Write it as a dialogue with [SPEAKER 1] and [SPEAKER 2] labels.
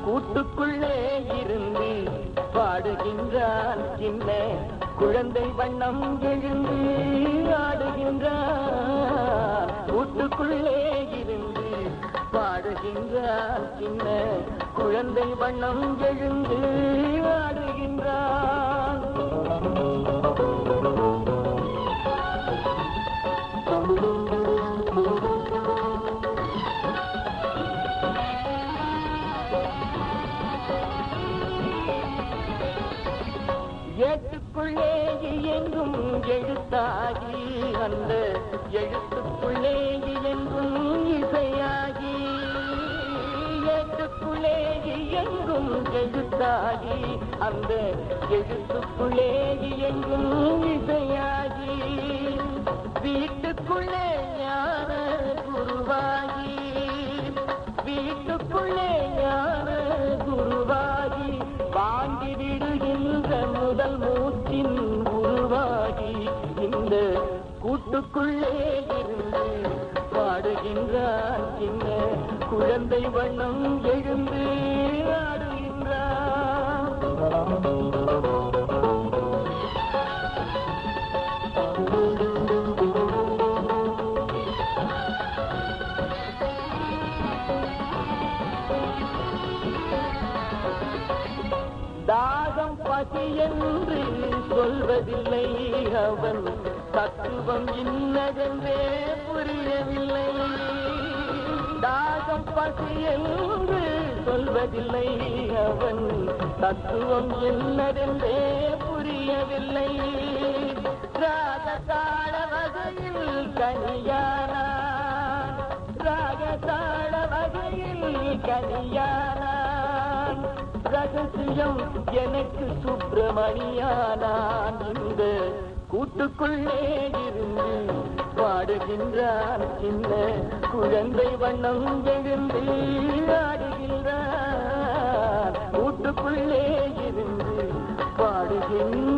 [SPEAKER 1] கூட்டுக்குள்ளே இருந்து பாடுகின்றான் சின்ன குழந்தை வண்ணம் எழுந்து ஆடுகின்றான். கூட்டுக்குள்ளே இருந்து பாடுகின்றான் சின்ன குழந்தை வண்ணம் எழுந்து ஆடுகின்றான். ஏட்டுக்குள்ளே எங்கும் எழுத்தாகி அந்த எழுத்துக்குள்ளே எங்கும் இசையாகி, ஏட்டுக்குள்ளே எங்கும் எழுத்தாகி அந்த எழுத்துக்குள்ளே எங்கும் இசையாகி, வீட்டுக்குள்ளே ஞான குருவாகி, வீட்டுக்குள்ளே ஞான குருவாகி, வாங்கி விடுகின்ற முதல் மூச்சின் உருவாகி, இந்த கூட்டுக்குள்ளே இருந்து பாடுகின்றான் சின்ன குழந்தை வண்ணம் எழுந்து ஆடுகின்றான். தாகம் பசி என்று சொல்வதில்லை அவன், தத்துவம் இன்னதென்றே புரியவில்லை. தாகம் பசி என்று சொல்வதில்லை அவன், தத்துவம் என்னதென்றே புரியவில்லை. ராகதாள வகையில் கனியானான், ராகதாள வகையில் கனியானான். ரகசியம் எனக்கு சுப்பிரமணியானான். இந்த கூட்டுக்குள்ளே இருந்து பாடுகின்றான் சின்ன குழந்தை வண்ணம் எழுந்து ஆடுகின்றான். கூட்டுக்குள்ளே இருந்து பாடுகின்றான்.